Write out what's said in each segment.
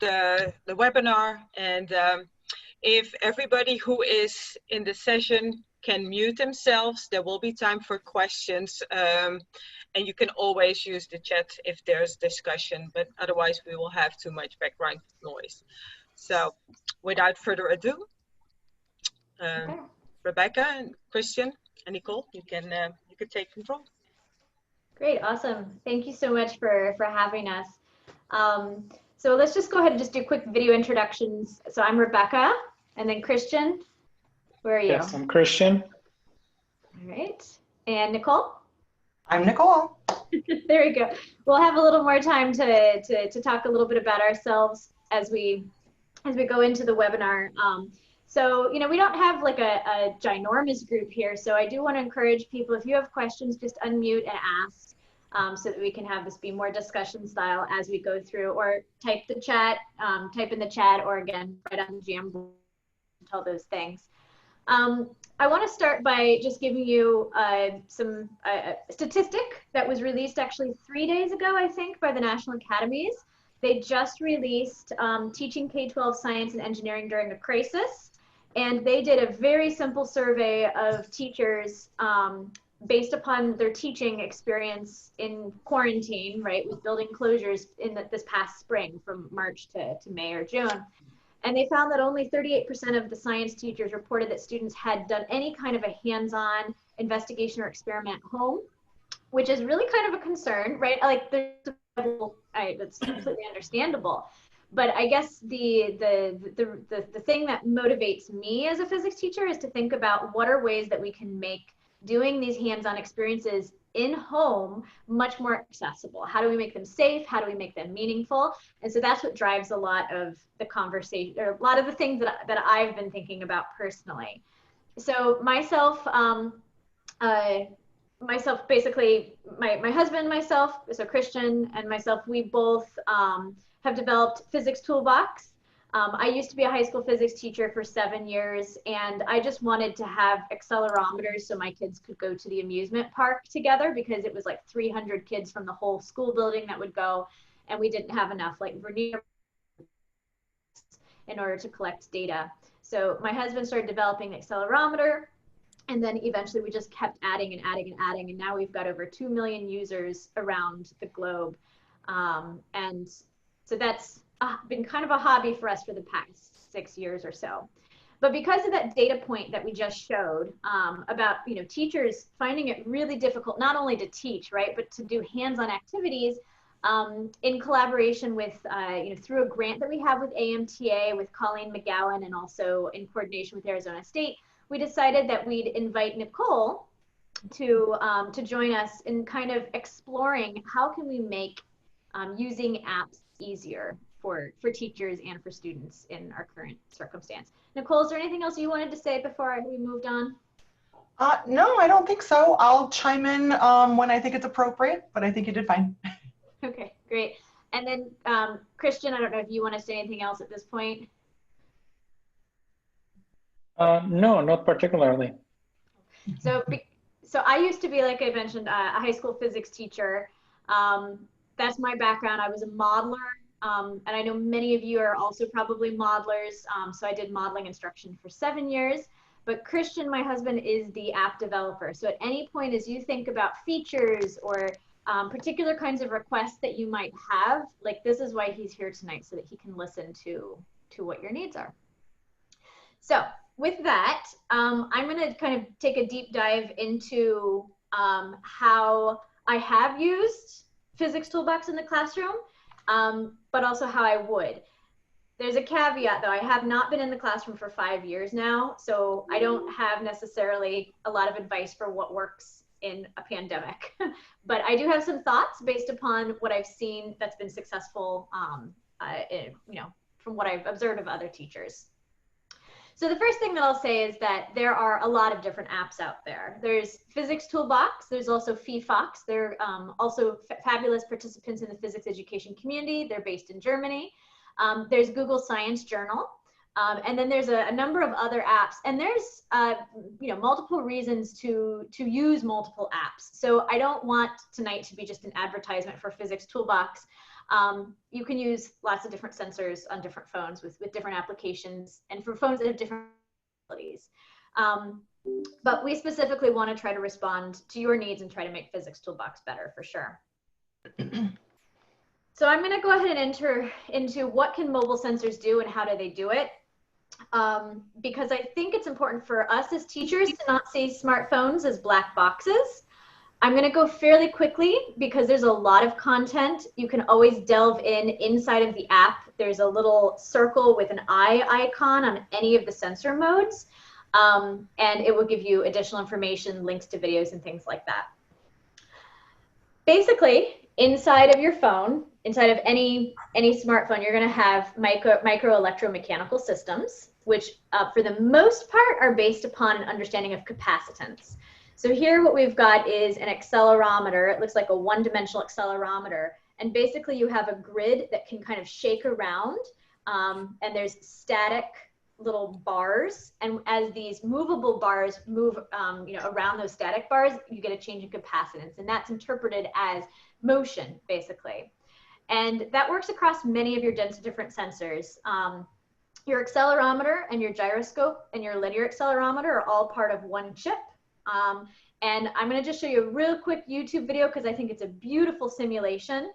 the webinar, and if everybody who is in the session can mute themselves, there will be time for questions, and you can always use the chat if there's discussion, but otherwise we will have too much background noise. So without further ado, Rebecca and Christian and Nicole, you can take control. Great, awesome. Thank you so much for having us. So let's just go ahead and just do quick video introductions. So I'm Rebecca, and then Christian, where are you? Yes, I'm Christian. All right, and Nicole? I'm Nicole. There we go. We'll have a little more time to talk a little bit about ourselves as we go into the webinar. So, we don't have like a ginormous group here, so I do want to encourage people, if you have questions, just unmute and ask, so that we can have this be more discussion style as we go through, or type in the chat, or again, right on the Jamboard, all those things. I want to start by just giving you some statistic that was released actually 3 days ago, I think, by the National Academies. They just released Teaching K-12 Science and Engineering During a Crisis. And they did a very simple survey of teachers based upon their teaching experience in quarantine, right, with building closures in this past spring from March to May or June. And they found that only 38% of the science teachers reported that students had done any kind of a hands-on investigation or experiment at home, which is really kind of a concern, right? Like, that's completely understandable. But I guess the thing that motivates me as a physics teacher is to think about what are ways that we can make doing these hands-on experiences in home much more accessible. How do we make them safe? How do we make them meaningful? And so that's what drives a lot of the conversation, or a lot of the things that I've been thinking about personally. So myself, basically, my husband, myself, so Christian and myself, we both have developed Physics Toolbox. I used to be a high school physics teacher for 7 years, and I just wanted to have accelerometers so my kids could go to the amusement park together, because it was like 300 kids from the whole school building that would go, and we didn't have enough like vernier in order to collect data. So my husband started developing the accelerometer, and then eventually we just kept adding and adding and adding, and now we've got over 2 million users around the globe. And so that's been kind of a hobby for us for the past 6 years or so. But because of that data point that we just showed about teachers finding it really difficult not only to teach, right, but to do hands-on activities in collaboration with, through a grant that we have with AMTA, with Colleen McGowan, and also in coordination with Arizona State, we decided that we'd invite Nicole to join us in kind of exploring how can we make using apps easier for teachers and for students in our current circumstance. Nicole, is there anything else you wanted to say before we moved on? No, I don't think so. I'll chime in when I think it's appropriate, but I think you did fine. Okay, great. And then Christian, I don't know if you want to say anything else at this point. No, not particularly. So I used to be, like I mentioned, a high school physics teacher. That's my background. I was a modeler, and I know many of you are also probably modelers. So I did modeling instruction for 7 years. But Christian, my husband, is the app developer. So at any point as you think about features or particular kinds of requests that you might have, like, this is why he's here tonight, so that he can listen to what your needs are. So with that, I'm going to kind of take a deep dive into how I have used Physics Toolbox in the classroom, but also how I would. There's a caveat though, I have not been in the classroom for 5 years now, so I don't have necessarily a lot of advice for what works in a pandemic. But I do have some thoughts based upon what I've seen that's been successful, from what I've observed of other teachers. So the first thing that I'll say is that there are a lot of different apps out there. There's Physics Toolbox, there's also PhiFox. They're also fabulous participants in the physics education community. They're based in Germany. There's Google Science Journal. And then there's a number of other apps, and there's multiple reasons to use multiple apps. So I don't want tonight to be just an advertisement for Physics Toolbox. You can use lots of different sensors on different phones with different applications and for phones that have different abilities. But we specifically want to try to respond to your needs and try to make Physics Toolbox better for sure. So I'm going to go ahead and enter into what can mobile sensors do and how do they do it. Because I think it's important for us as teachers to not see smartphones as black boxes. I'm going to go fairly quickly because there's a lot of content. You can always delve inside of the app. There's a little circle with an eye icon on any of the sensor modes. And it will give you additional information, links to videos and things like that. Basically, inside of your phone, inside of any smartphone, you're going to have micro electromechanical systems, which for the most part are based upon an understanding of capacitance. So here what we've got is an accelerometer. It looks like a one-dimensional accelerometer. And basically you have a grid that can kind of shake around, and there's static little bars. And as these movable bars move around those static bars, you get a change in capacitance. And that's interpreted as motion, basically. And that works across many of your different sensors. Your accelerometer and your gyroscope and your linear accelerometer are all part of one chip. And I'm going to just show you a real quick YouTube video because I think it's a beautiful simulation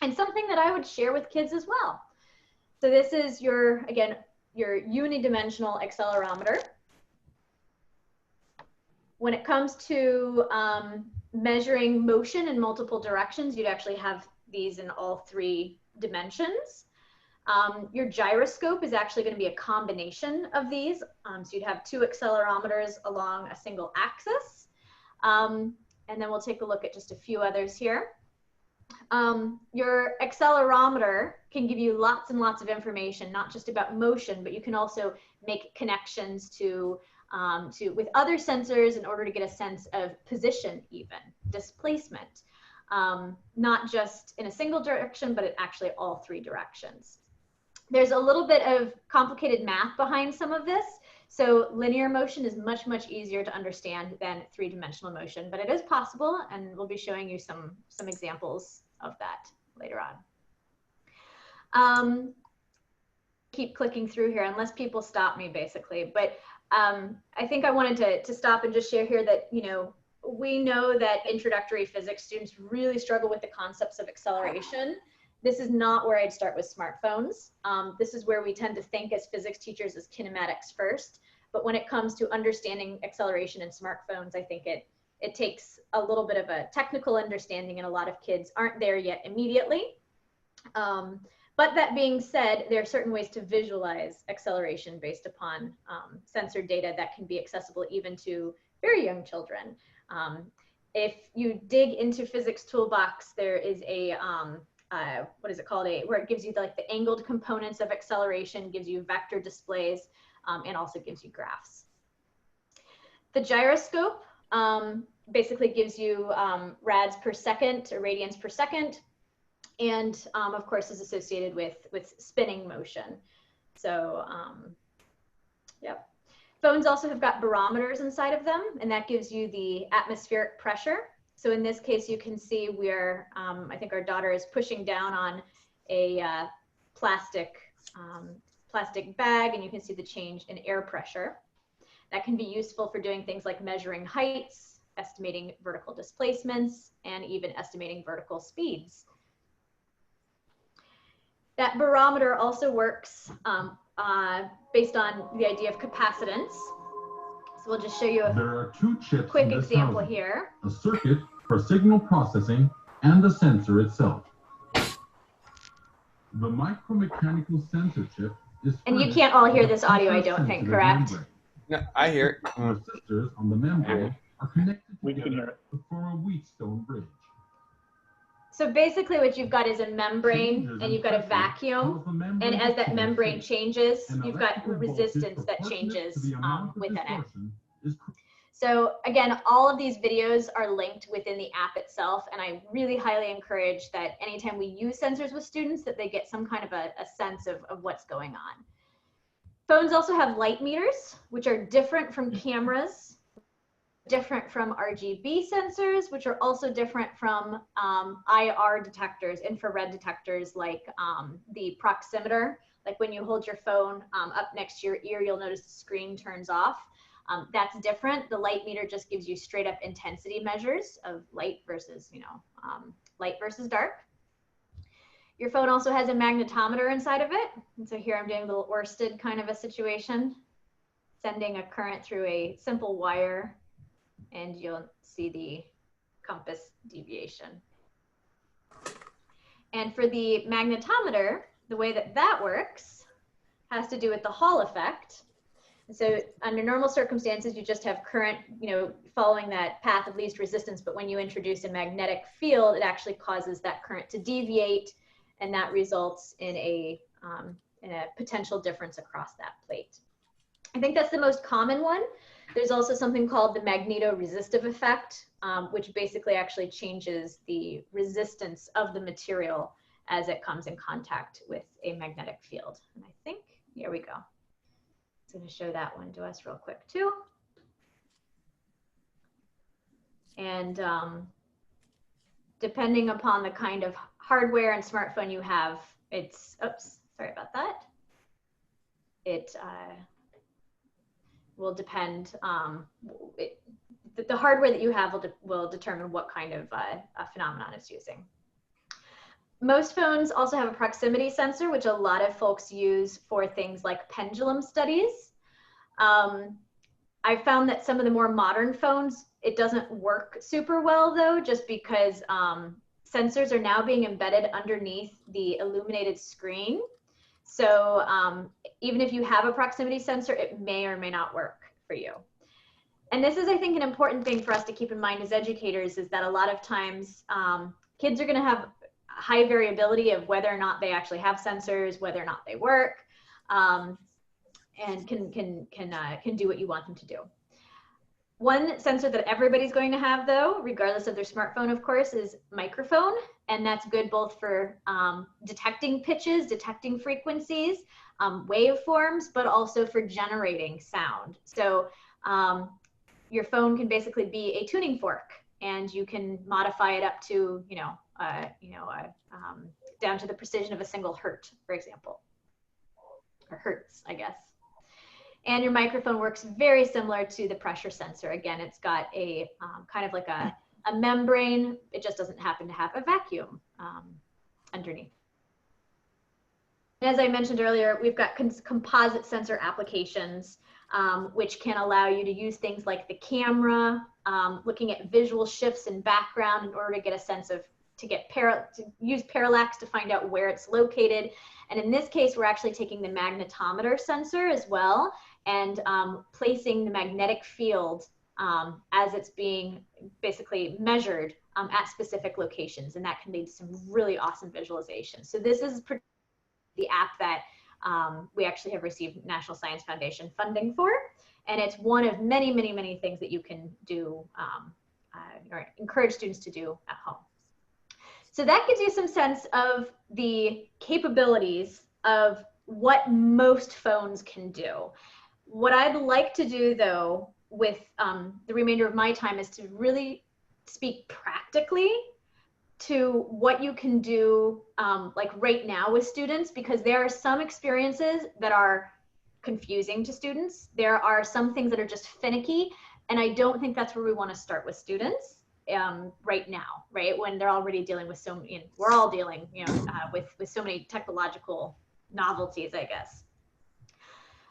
and something that I would share with kids as well. So this is your unidimensional accelerometer. When it comes to measuring motion in multiple directions, you'd actually have these in all 3 dimensions. Your gyroscope is actually going to be a combination of these. So you'd have 2 accelerometers along a single axis. And then we'll take a look at just a few others here. Your accelerometer can give you lots and lots of information, not just about motion, but you can also make connections to with other sensors in order to get a sense of position, even displacement, not just in a single direction, but in actually all 3 directions. There's a little bit of complicated math behind some of this. So linear motion is much, much easier to understand than 3-dimensional motion, but it is possible, and we'll be showing you some examples of that later on. Keep clicking through here unless people stop me, basically. But I think I wanted to stop and just share here that, we know that introductory physics students really struggle with the concepts of acceleration. This is not where I'd start with smartphones. This is where we tend to think as physics teachers as kinematics first. But when it comes to understanding acceleration in smartphones, I think it takes a little bit of a technical understanding, and a lot of kids aren't there yet immediately. But that being said, there are certain ways to visualize acceleration based upon sensor data that can be accessible even to very young children. If you dig into Physics Toolbox, there is a what is it called, where it gives you like the angled components of acceleration, gives you vector displays, and also gives you graphs. The gyroscope basically gives you rads per second or radians per second, and of course is associated with spinning motion. So yep. Phones also have got barometers inside of them, and that gives you the atmospheric pressure. So in this case, you can see we're, I think our daughter is pushing down on a plastic bag, and you can see the change in air pressure. That can be useful for doing things like measuring heights, estimating vertical displacements, and even estimating vertical speeds. That barometer also works based on the idea of capacitance. So we'll just show you a quick example here. A circuit for signal processing and the sensor itself. The micromechanical sensor chip is. And you can't all hear this audio, I don't think, correct? No, I hear it. Resistors on the membrane are connected We can hear together to form a Wheatstone bridge. So basically what you've got is a membrane and you've got a vacuum, and as that membrane changes, you've got resistance that changes within it. So again, all of these videos are linked within the app itself, and I really highly encourage that anytime we use sensors with students that they get some kind of a sense of what's going on. Phones also have light meters, which are different from cameras. different from RGB sensors, which are also different from IR detectors, infrared detectors, like the proximeter. Like when you hold your phone up next to your ear, you'll notice the screen turns off. That's different. The light meter just gives you straight up intensity measures of light versus, light versus dark. Your phone also has a magnetometer inside of it. And so here I'm doing a little Orsted kind of a situation, sending a current through a simple wire, and you'll see the compass deviation. And for the magnetometer, the way that that works has to do with the Hall effect. And so under normal circumstances, you just have current, following that path of least resistance. But when you introduce a magnetic field, it actually causes that current to deviate, and that results in a potential difference across that plate. I think that's the most common one. There's also something called the magnetoresistive effect, which basically actually changes the resistance of the material as it comes in contact with a magnetic field. And I think, here we go. I'm going to show that one to us real quick too. And depending upon the kind of hardware and smartphone you have, it's, oops, sorry about that. It will depend, the hardware that you have will determine what kind of a phenomenon it's using. Most phones also have a proximity sensor, which a lot of folks use for things like pendulum studies. I found that some of the more modern phones, it doesn't work super well though, just because sensors are now being embedded underneath the illuminated screen. So even if you have a proximity sensor, it may or may not work for you. And this is, I think, an important thing for us to keep in mind as educators, is that a lot of times kids are going to have high variability of whether or not they actually have sensors, whether or not they work, and can do what you want them to do. One sensor that everybody's going to have, though, regardless of their smartphone, of course, is microphone. And that's good both for detecting pitches, detecting frequencies, waveforms, but also for generating sound. So your phone can basically be a tuning fork, and you can modify it up to, down to the precision of a single hertz, for example, or hertz, I guess. And your microphone works very similar to the pressure sensor. Again, it's got a kind of like a membrane. It just doesn't happen to have a vacuum underneath. And as I mentioned earlier, we've got composite sensor applications, which can allow you to use things like the camera, looking at visual shifts in background in order to get a sense of, to use parallax to find out where it's located. And in this case, we're actually taking the magnetometer sensor as well, and placing the magnetic field as it's being basically measured at specific locations. And that can lead to some really awesome visualization. So this is the app that we actually have received National Science Foundation funding for. And it's one of many, many, many things that you can do or encourage students to do at home. So that gives you some sense of the capabilities of what most phones can do. What I'd like to do, though, with the remainder of my time is to really speak practically to what you can do like right now with students, because there are some experiences that are confusing to students. There are some things that are just finicky, and I don't think that's where we want to start with students right now, right? When they're already dealing with so many, we're all dealing, with so many technological novelties, I guess.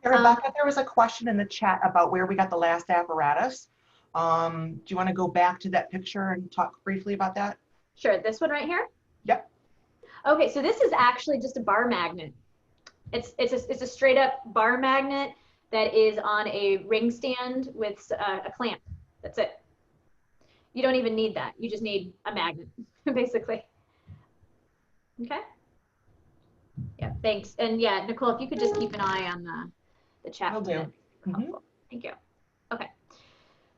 Hey, Rebecca, there was a question in the chat about where we got the last apparatus. Do you want to go back to that picture and talk briefly about that? Sure, this one right here? Yep. Okay, so this is actually just a bar magnet. It's a straight up bar magnet that is on a ring stand with a clamp. That's it. You don't even need that. You just need a magnet, basically. Okay. Yeah, thanks. And yeah, Nicole, if you could just keep an eye on the chat. Will do. Thank you. Okay.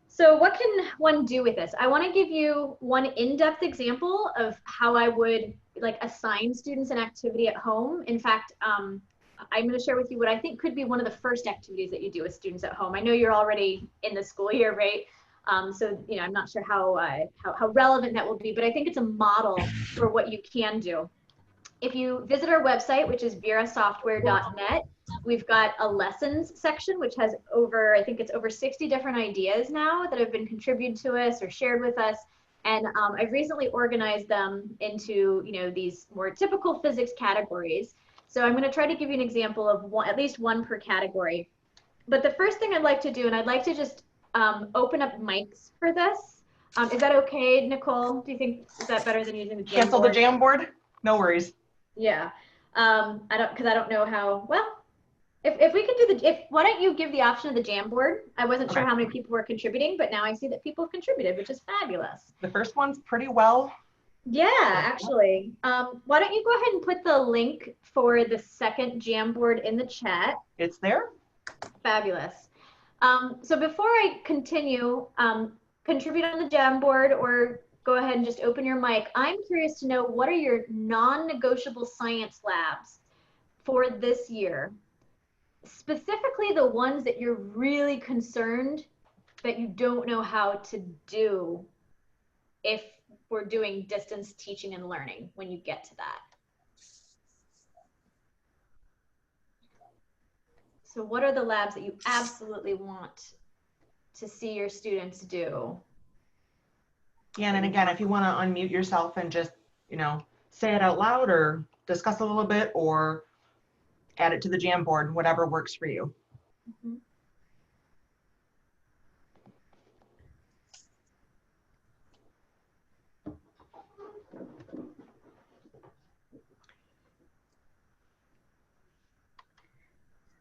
So what can one do with this? I want to give you one in-depth example of how I would assign students an activity at home. In fact, I'm going to share with you what I think could be one of the first activities that you do with students at home. I know you're already in the school year, right? So, you know, I'm not sure how relevant that will be, but I think it's a model for what you can do. If you visit our website, which is vieyrasoftware.net, we've got a lessons section, which has over, I think it's over 60 different ideas now that have been contributed to us or shared with us. And I've recently organized them into, you know, these more typical physics categories. So I'm going to try to give you an example of one, at least one per category. But the first thing I'd like to do, and I'd like to just open up mics for this. Is that okay, Nicole? Do you think, is that better than using the Jamboard? Cancel the Jamboard? No worries. Yeah. Because I don't know how, well, if we could do why don't you give the option of the Jamboard? I wasn't sure how many people were contributing, but now I see that people have contributed, which is fabulous. The first one's pretty well. Yeah, actually. Why don't you go ahead and put the link for the second Jamboard in the chat? It's there. Fabulous. So before I continue, contribute on the Jamboard or go ahead and just open your mic. I'm curious to know, what are your non-negotiable science labs for this year? Specifically the ones that you're really concerned that you don't know how to do if we're doing distance teaching and learning when you get to that. So what are the labs that you absolutely want to see your students do? Yeah, and again, if you want to unmute yourself and just, you know, say it out loud or discuss a little bit or add it to the Jamboard, whatever works for you. Mm-hmm.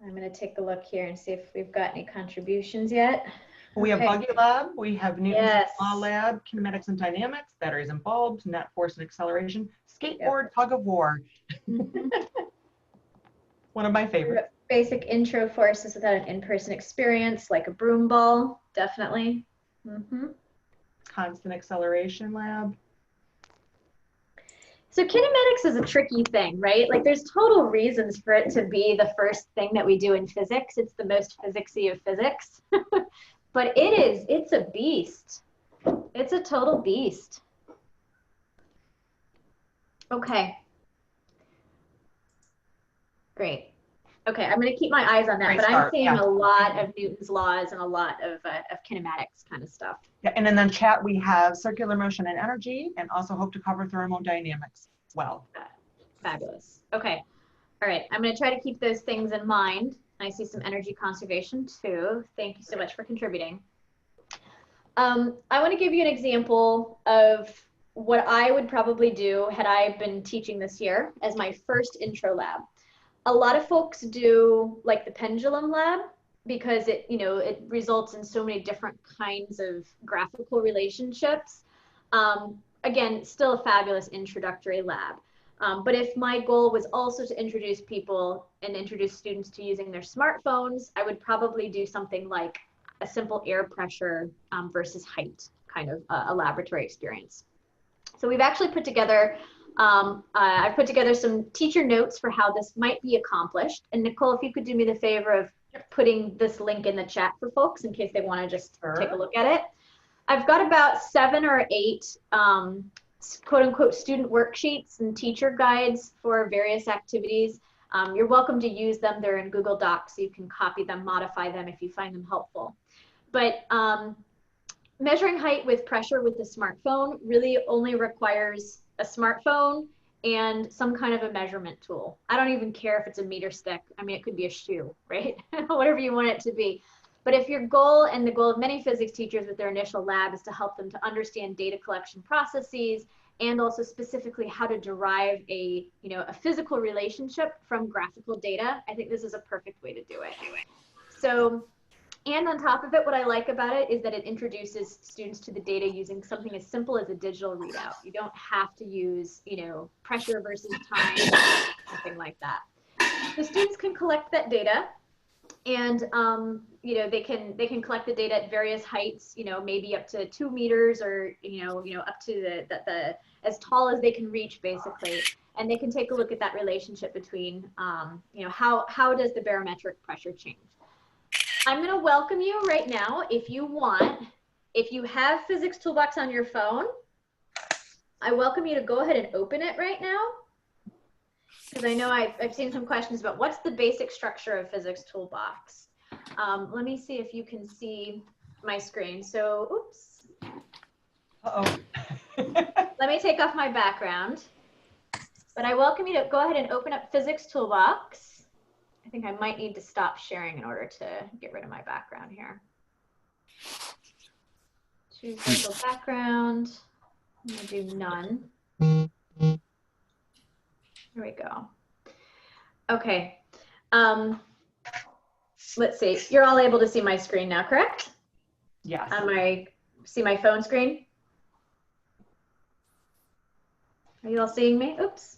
I'm going to take a look here and see if we've got any contributions yet. We have Buggy Lab, we have Newton's Yes. Law Lab, Kinematics and Dynamics, Batteries and Bulbs, Net Force and Acceleration, Skateboard, Tug of War. One of my favorites. Basic intro forces without an in-person experience, like a broom ball, definitely. Mm-hmm. Constant Acceleration Lab. So kinematics is a tricky thing, right? Like there's total reasons for it to be the first thing that we do in physics. It's the most physicsy of physics. But it's a beast. It's a total beast. Okay. Great. Okay, I'm going to keep my eyes on that, Great but start, I'm seeing yeah. a lot of Newton's laws and a lot of kinematics kind of stuff. Yeah, and in the chat we have circular motion and energy, and also hope to cover thermodynamics as well. Fabulous. Okay. All right. I'm going to try to keep those things in mind. I see some energy conservation too. Thank you so much for contributing. I want to give you an example of what I would probably do had I been teaching this year as my first intro lab. A lot of folks do like the pendulum lab because it, you know, it results in so many different kinds of graphical relationships. Again, still a fabulous introductory lab. But if my goal was also to introduce people and introduce students to using their smartphones, I would probably do something like a simple air pressure versus height kind of a laboratory experience. So we've actually put together, I've put together some teacher notes for how this might be accomplished. And Nicole, if you could do me the favor of putting this link in the chat for folks in case they want to just take a look at it. I've got about 7 or 8 quote unquote student worksheets and teacher guides for various activities. You're welcome to use them. They're in Google Docs, so you can copy them, modify them if you find them helpful. But measuring height with pressure with a smartphone really only requires a smartphone and some kind of a measurement tool. I don't even care if it's a meter stick. I mean, it could be a shoe, right? Whatever you want it to be. But if your goal, and the goal of many physics teachers with their initial lab, is to help them to understand data collection processes and also specifically how to derive a, you know, a physical relationship from graphical data, I think this is a perfect way to do it. So, and on top of it, what I like about it is that it introduces students to the data using something as simple as a digital readout. You don't have to use, you know, pressure versus time, something like that. The students can collect that data, and you know, they can collect the data at various heights, you know, maybe up to 2 meters or you know up to the as tall as they can reach, basically, and they can take a look at that relationship between you know, how does the barometric pressure change. I'm going to welcome you right now, if you want, If you have Physics Toolbox on your phone, I welcome you to go ahead and open it right now. Because I know I've seen some questions about what's the basic structure of Physics Toolbox. Let me see if you can see my screen. So, oops. Uh-oh. Let me take off my background. But I welcome you to go ahead and open up Physics Toolbox. I think I might need to stop sharing in order to get rid of my background here. Choose virtual background. I'm going to do none. There we go. Okay. Let's see. You're all able to see my screen now, correct? Yes. See my phone screen? Are you all seeing me? Oops.